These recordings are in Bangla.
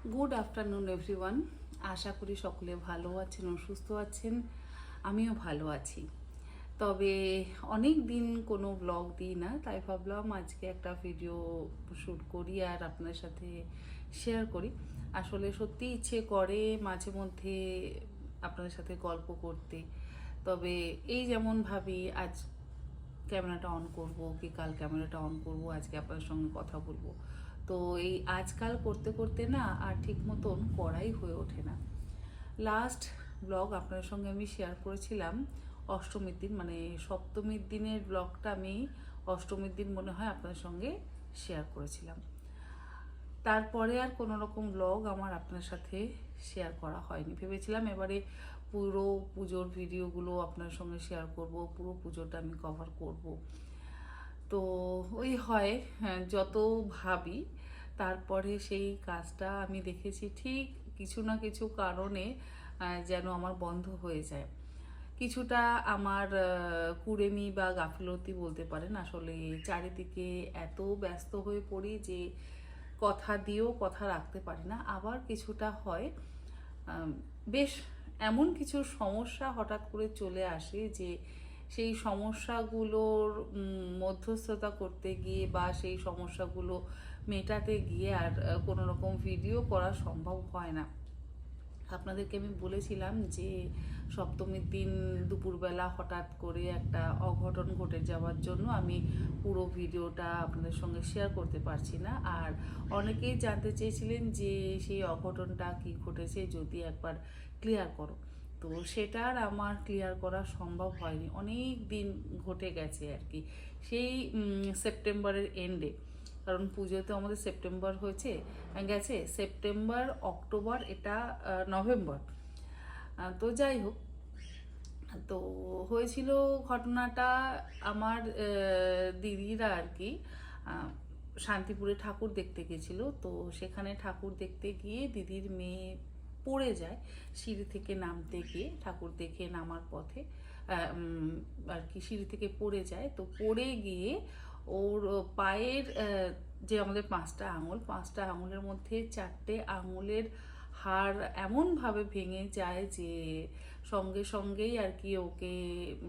Good afternoon everyone. আশা করি সকলে ভালো আছেন ও সুস্থ আছেন। আমিও ভালো আছি। তবে অনেক দিন কোনো ব্লগ দিই না, তাই ভাবলাম আজকে একটা ভিডিও শ্যুট করি আর আপনার সাথে শেয়ার করি। আসলে সত্যি ইচ্ছে করে মাঝে মধ্যে আপনাদের সাথে গল্প করতে। তবে এই যেমন ভাবি আজ ক্যামেরাটা অন করব কি কাল ক্যামেরাটা অন করব, আজকে আপনার সঙ্গে কথা বলবো, তো এই আজকাল করতে করতে না আর ঠিক মতন করাই হয়ে ওঠে না। লাস্ট ব্লগ আপনার সঙ্গে আমি শেয়ার করেছিলাম অষ্টমীর দিন, মানে সপ্তমীর দিনের ব্লগটা আমি অষ্টমীর দিন মনে হয় আপনার সঙ্গে শেয়ার করেছিলাম। তারপরে আর কোনো রকম ব্লগ আমার আপনার সাথে শেয়ার করা হয়নি। ভেবেছিলাম এবারে পুরো পুজোর ভিডিওগুলো আপনার সঙ্গে শেয়ার করব, পুরো পুজোটা আমি কভার করব। তো ওই হয়, হ্যাঁ, যত ভাবি তারপরে সেই কাজটা আমি দেখেছি ঠিক কিছু না কিছু কারণে যেন আমার বন্ধ হয়ে যায়। কিছুটা আমার কুড়েমি বা গাফিলতি বলতে পারেন। আসলে চারিদিকে এত ব্যস্ত হয়ে পড়ি যে কথা দিয়েও কথা রাখতে পারি না। আবার কিছুটা হয় বেশ এমন কিছু সমস্যা হঠাৎ করে চলে আসে যে সেই সমস্যাগুলোর মধ্যস্থতা করতে গিয়ে বা সেই সমস্যাগুলো মেটাতে গিয়ে আর কোনো রকম ভিডিও করা সম্ভব হয় না। আপনাদেরকে আমি বলেছিলাম যে সপ্তমীর দিন দুপুরবেলা হঠাৎ করে একটা অঘটন ঘটে যাওয়ার জন্য আমি পুরো ভিডিওটা আপনাদের সঙ্গে শেয়ার করতে পারছি না। আর অনেকেই জানতে চেয়েছিলেন যে সেই অঘটনটা কি ঘটেছে যদি একবার ক্লিয়ার করো। তো সেটা আর আমার ক্লিয়ার করা সম্ভব হয়নি, অনেক দিন ঘটে গেছে আর কি। সেই সেপ্টেম্বরের এন্ডে, কারণ পুজো তো আমাদের সেপ্টেম্বর হয়েছে গেছে, সেপ্টেম্বর অক্টোবর এটা নভেম্বর। তো যাই হোক, তো হয়েছিল ঘটনাটা আমার দিদিরা আর কি শান্তিপুরে ঠাকুর দেখতে গেছিল। তো সেখানে ঠাকুর দেখতে গিয়ে দিদির মেয়ে পড়ে যায় সিঁড়ি থেকে নামতে গিয়ে, ঠাকুর দেখে নামার পথে আর কি সিঁড়ি থেকে পড়ে যায়। তো পড়ে গিয়ে ওর পায়ের যে আমাদের পাঁচটা আঙুলের মধ্যে চারটে আঙুলের হাড় এমনভাবে ভেঙে যায় যে সঙ্গে সঙ্গেই আর কি ওকে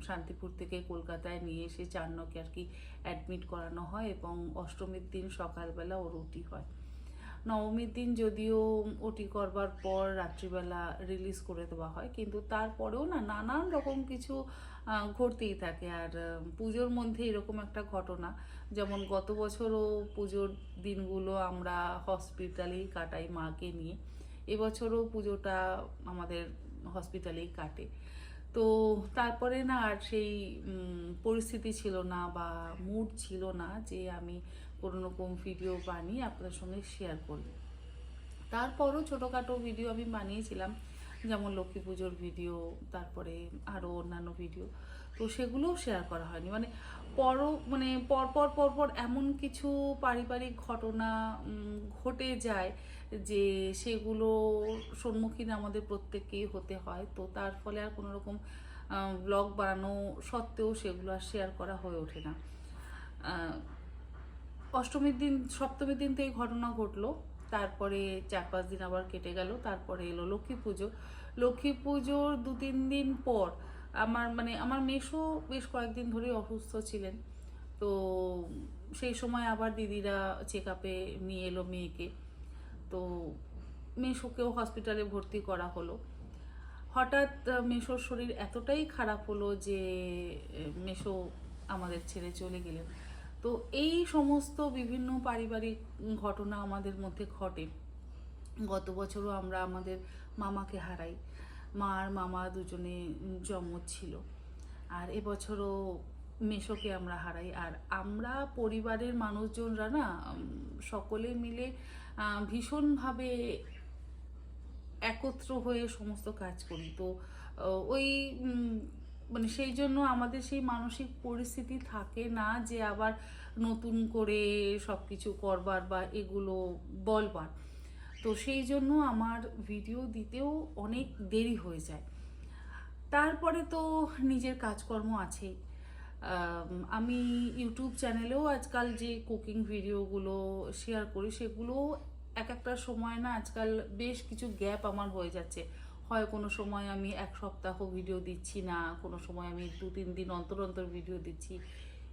শান্তিপুর থেকে কলকাতায় নিয়ে এসে চারনকে আর কি অ্যাডমিট করানো হয় এবং অষ্টমীর দিন সকালবেলা ওর ওটি হয়। নবমীর দিন যদিও ওটি করবার পর রাত্রিবেলা রিলিজ করে দেওয়া হয়, কিন্তু তারপরেও না নানান রকম কিছু ঘটতেই থাকে। আর পুজোর মধ্যে এরকম একটা ঘটনা, যেমন গত বছরও পুজোর দিনগুলো আমরা হসপিটালেই কাটাই মাকে নিয়ে, এবছরও পুজোটা আমাদের হসপিটালেই কাটে। তো তারপরে না আর সেই পরিস্থিতি ছিল না বা মুড ছিল না যে আমি কোনো রকম ভিডিও বানিয়ে আপনাদের সঙ্গে শেয়ার করি। তারপরও ছোটোখাটো ভিডিও আমি বানিয়েছিলাম, যেমন লক্ষ্মী পুজোর ভিডিও, তারপরে আরও অন্যান্য ভিডিও। তো সেগুলোও শেয়ার করা হয়নি। মানে পরপর এমন কিছু পারিবারিক ঘটনা ঘটে যায় যে সেগুলো সম্মুখীন আমাদের প্রত্যেককেই হতে হয়। তো তার ফলে আর কোনো রকম ব্লগ বানানো সত্ত্বেও সেগুলো আর শেয়ার করা হয়ে ওঠে না। সপ্তমীর দিন তো এই ঘটনা ঘটলো। তারপরে 4-5 দিন আবার কেটে গেল, তারপরে এলো লক্ষ্মী পুজো। লক্ষ্মী পুজোর 2-3 দিন পর আমার মেসো বেশ কয়েকদিন ধরে অসুস্থ ছিলেন। তো সেই সময় আবার দিদিরা চেক আপে নিয়ে এলো মেয়েকে। তো মেসোকেও হসপিটালে ভর্তি করা হলো। হঠাৎ মেসোর শরীর এতটাই খারাপ হলো যে মেসো আমাদের ছেড়ে চলে গেলেন। তো এই সমস্ত বিভিন্ন পারিবারিক ঘটনা আমাদের মধ্যে ঘটে। গত বছরও আমরা আমাদের মামাকে হারাই, মা আর মামা দুজনে যমজ ছিল। আর এবছরও মেসোকে আমরা হারাই। আর আমরা পরিবারের মানুষজনরা না সকলে মিলে ভীষণভাবে একত্র হয়ে সমস্ত কাজ করি। তো ওই মানে সেই জন্য আমাদের সেই মানসিক পরিস্থিতি থাকে না যে আবার নতুন করে সব কিছু করবার বা এগুলো বলবার। তো সেই জন্য আমার ভিডিও দিতেও অনেক দেরি হয়ে যায়। তারপরে তো নিজের কাজকর্ম আছেই। আমি ইউটিউব চ্যানেলেও আজকাল যে কুকিং ভিডিওগুলো শেয়ার করি সেগুলো এক একটা সময় না আজকাল বেশ কিছু গ্যাপ আমার হয়ে যাচ্ছে। হয় কোনো সময় আমি 1 সপ্তাহ ভিডিও দিচ্ছি না, কোনো সময় আমি 2-3 দিন অন্তর অন্তর ভিডিও দিচ্ছি।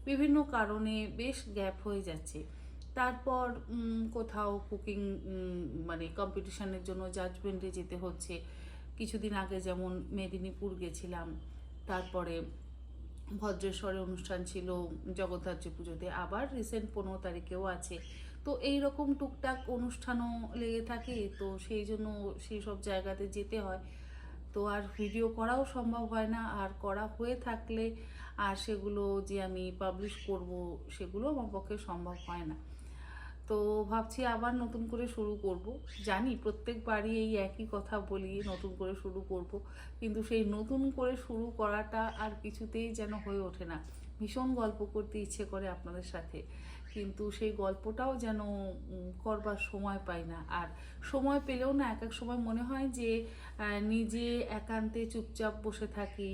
বিভিন্ন কারণে বেশ গ্যাপ হয়ে যাচ্ছে। তারপর কোথাও কুকিং মানে কম্পিটিশনের জন্য জাজমেন্টে যেতে হচ্ছে। কিছুদিন আগে যেমন মেদিনীপুর গেছিলাম, তারপরে ভদ্রেশ্বরে অনুষ্ঠান ছিল জগদ্ধাত্রী পুজোতে, আবার রিসেন্ট 15 তারিখেও আছে। তো এই রকম টুকটাক অনুষ্ঠানও লেগে থাকে, তো সেই জন্য সেই সব জায়গাতে যেতে হয়। তো আর ভিডিও করাও সম্ভব হয় না, আর করা হয়ে থাকলে আর সেগুলো যে আমি পাবলিশ করব সেগুলো আমার পক্ষে সম্ভব হয় না। তো ভাবছি আবার নতুন করে শুরু করব। জানি প্রত্যেকবারই এই একই কথা বলি, নতুন করে শুরু করব, কিন্তু সেই নতুন করে শুরু করাটা আর কিছুতেই যেন হয়ে ওঠে না। ভীষণ গল্প করতে ইচ্ছে করে আপনাদের সাথে, কিন্তু সেই গল্পটাও যেন করবার সময় পাই না। আর সময় পেলেও না এক এক সময় মনে হয় যে নিজে একান্তে চুপচাপ বসে থাকি,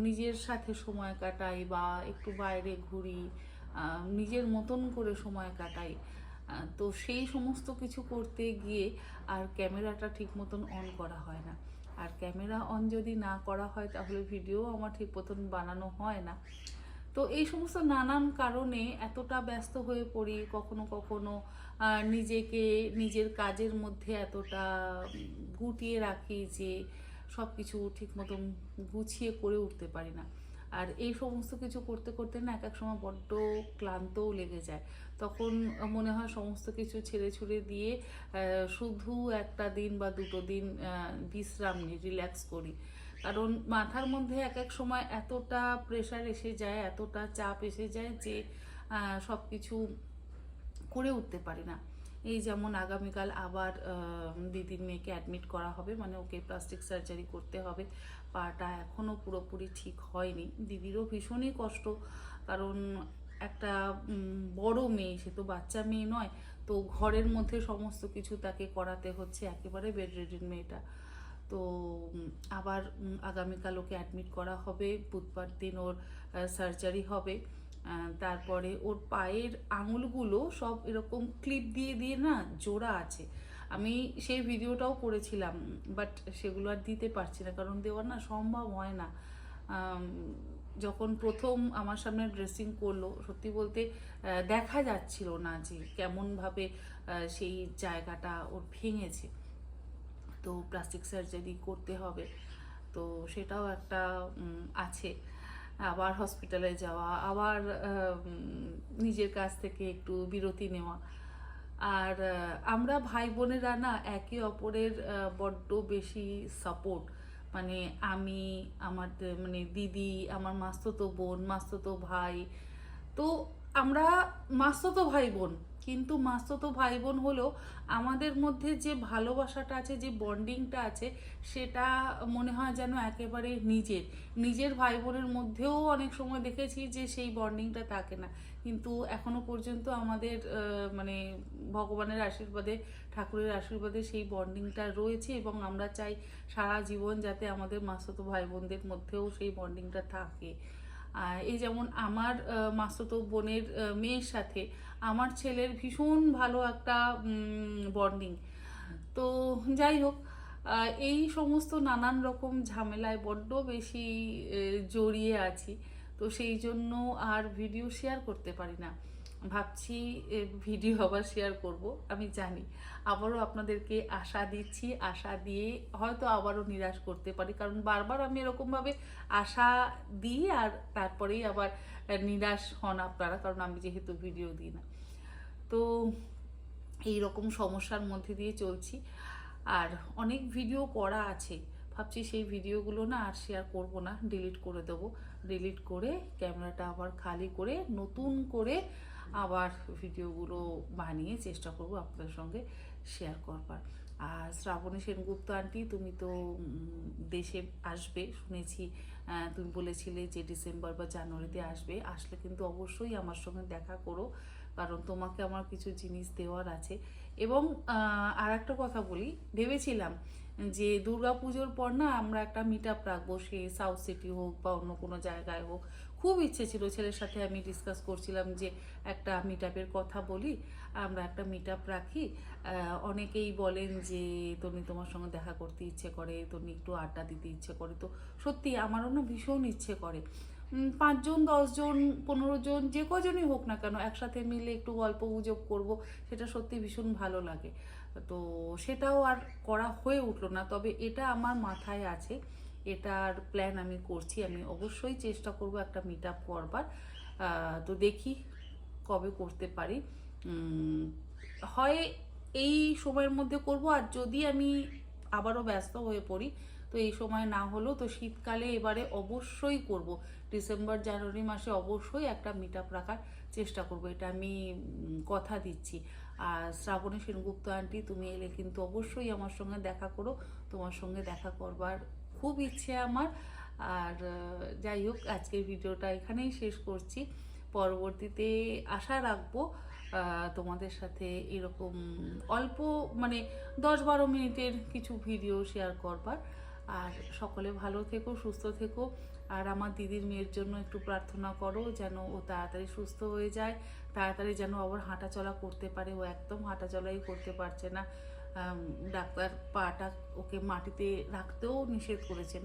নিজের সাথে সময় কাটাই বা একটু বাইরে ঘুরি, নিজের মতন করে সময় কাটাই। তো সেই সমস্ত কিছু করতে গিয়ে আর ক্যামেরাটা ঠিক মতন অন করা হয় না। আর ক্যামেরা অন যদি না করা হয় তাহলে ভিডিও আমার ঠিক মতন বানানো হয় না। তো এই সমস্ত নানান কারণে এতটা ব্যস্ত হয়ে পড়ি, কখনো কখনো নিজেকে নিজের কাজের মধ্যে এতটা গুটিয়ে রাখি যে সব কিছু ঠিক মতন গুছিয়ে করে উঠতে পারি না। আর এই সমস্ত কিছু করতে করতে না এক এক সময় বড্ড ক্লান্তও লেগে যায়। তখন মনে হয় সমস্ত কিছু ছেড়ে ছুড়ে দিয়ে শুধু একটা দিন বা 2টো দিন বিশ্রাম নিই, রিল্যাক্স করি। কারণ মাথার মধ্যে এক এক সময় এতটা প্রেশার এসে যায়, এতটা চাপ এসে যায় যে সব কিছু করে উঠতে পারি না। এই যেমন আগামীকাল আবার দিদির মেয়েকে অ্যাডমিট করা হবে, মানে ওকে প্লাস্টিক সার্জারি করতে হবে। পাটা এখনও পুরোপুরি ঠিক হয়নি। দিদিরও ভীষণই কষ্ট, কারণ একটা বড় মেয়ে, সে তো বাচ্চা মেয়ে নয়। তো ঘরের মধ্যে সমস্ত কিছু তাকে করাতে হচ্ছে, একেবারে বেড রিডেন মেয়েটা। তো আবার আগামীকাল ওকে অ্যাডমিট করা হবে, বুধবার দিন ওর সার্জারি হবে। তারপরে ওর পায়ের আঙুলগুলো সব এরকম ক্লিপ দিয়ে দিয়ে না জোড়া আছে। আমি সেই ভিডিওটাও করেছিলাম, বাট সেগুলো আর দিতে পারছি না, কারণ দেওয়ার না সম্ভব হয় না। যখন প্রথম আমার সামনে ড্রেসিং করলো, সত্যি বলতে দেখা যাচ্ছিল না যে কেমনভাবে সেই জায়গাটা ওর ভেঙেছে। তো প্লাস্টিক সার্জারি করতে হবে, তো সেটাও একটা আছে। আবার হসপিটালে যাওয়া, আবার নিজের কাছ থেকে একটু বিরতি নেওয়া। আর আমরা ভাই বোনেরা না একে অপরের বড্ড বেশি সাপোর্ট। মানে আমি, আমার মানে দিদি, আমার মাস্তুতো বোন, মাস্তুতো ভাই। তো আমরা মাস্তুতো ভাই বোন, কিন্তু মাস্তুতো ভাই বোন হলেও আমাদের মধ্যে যে ভালোবাসাটা আছে, যে বন্ডিংটা আছে, সেটা মনে হয় যেন একেবারে নিজের। নিজের ভাই বোনের মধ্যেও অনেক সময় দেখেছি যে সেই বন্ডিংটা থাকে না, কিন্তু এখনো পর্যন্ত আমাদের মানে ভগবানের আশীর্বাদে, ঠাকুরের আশীর্বাদে সেই বন্ডিংটা রয়েছে, এবং আমরা চাই সারা জীবন যাতে আমাদের মাস্তুতো ভাই বোনদের মধ্যেও সেই বন্ডিংটা থাকে। এই যেমন আমার মাস্তুতো বোনের মেয়ের সাথে আমার ছেলের ভীষণ ভালো একটা বন্ডিং। তো যাই হোক, এই সমস্ত নানান রকম ঝামেলায় বড্ড বেশি জড়িয়ে আছি। তো সেই জন্য আর ভিডিও শেয়ার করতে পারি না। ভাবছি ভিডিও আবার শেয়ার করব। আমি জানি আবারও আপনাদেরকে আশা দিচ্ছি, আশা দিয়ে হয়তো আবারও নিরাশ করতে পারি, কারণ বারবার আমি এরকমভাবে আশা দিই আর তারপরেই আবার নিরাশ হন আপনারা, কারণ আমি যেহেতু ভিডিও দিই না। তো এই রকম সমস্যার মধ্যে দিয়ে চলছি। আর অনেক ভিডিও করা আছে, ভাবছি সেই ভিডিওগুলো না আর শেয়ার করব না, ডিলিট করে দেবো। ডিলিট করে ক্যামেরাটা আবার খালি করে নতুন করে আবার ভিডিওগুলো বানিয়ে চেষ্টা করব আপনাদের সঙ্গে শেয়ার করবার। আর শ্রাবণী সেনগুপ্ত আন্টি, তুমি তো দেশে আসবে শুনেছি, তুমি বলেছিলে যে ডিসেম্বর বা জানুয়ারিতে আসবে। আসলে কিন্তু অবশ্যই আমার সঙ্গে দেখা করো, কারণ তোমাকে আমার কিছু জিনিস দেওয়ার আছে। এবং আর একটা কথা বলি, ভেবেছিলাম যে দুর্গা পুজোর পর না আমরা একটা মিট আপ রাখবো, সে সাউথ সিটি হোক বা অন্য কোনো জায়গায় হোক, খুব ইচ্ছে ছিল, ছেলের সাথে আমি ডিসকাস করছিলাম যে একটা মিট আপের কথা বলি, আমরা একটা মিট আপ রাখি। অনেকেই বলেন যে তনি তোমার সঙ্গে দেখা করতে ইচ্ছে করে, তনি একটু আড্ডা দিতে ইচ্ছে করে। তো সত্যি আমারও না ভীষণ ইচ্ছে করে। 5 জন 10 জন 15 জন যে কজনই হোক না কেন একসাথে মিলে একটু গল্প গুজব করবো, সেটা সত্যি ভীষণ ভালো লাগে। তো সেটাও আর করা হয়ে উঠলো না, তবে এটা আমার মাথায় আছে, এটার প্ল্যান আমি করছি। আমি অবশ্যই চেষ্টা করব একটা মিট আপ করবার। তো দেখি কবে করতে পারি। হয় এই সময়ের মধ্যে করব, আর যদি আমি আবারও ব্যস্ত হয়ে পড়ি তো এই সময় না হলেও তো শীতকালে এবারে অবশ্যই করব। ডিসেম্বর জানুয়ারি মাসে অবশ্যই একটা মিট আপ রাখার চেষ্টা করব, এটা আমি কথা দিচ্ছি। আর শ্রাবণী সেনগুপ্ত আন্টি, তুমি এলে কিন্তু অবশ্যই আমার সঙ্গে দেখা করো, তোমার সঙ্গে দেখা করবার খুব ইচ্ছে আমার। আর যাই হোক, আজকের ভিডিওটা এখানেই শেষ করছি। পরবর্তীতে আশা রাখবো তোমাদের সাথে এরকম অল্প মানে 10-12 মিনিটের কিছু ভিডিও শেয়ার করবার। আর সকলে ভালো থেকো, সুস্থ থেকো। আর আমার দিদির মেয়ের জন্য একটু প্রার্থনা করো যেন ও তাড়াতাড়ি সুস্থ হয়ে যায়, তাড়াতাড়ি যেন আবার হাঁটাচলা করতে পারে। ও একদম হাঁটাচলাই করতে পারছে না। ডাক্তার পাটা ওকে মাটিতে রাখতেও নিষেধ করেছেন।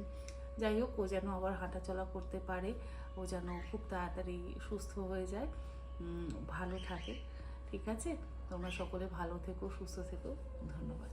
যাই হোক, ও যেন আবার হাঁটাচলা করতে পারে, ও যেন খুব তাড়াতাড়ি সুস্থ হয়ে যায়, ভালো থাকে। ঠিক আছে, তোমরা সকলে ভালো থেকো, সুস্থ থেকো। ধন্যবাদ।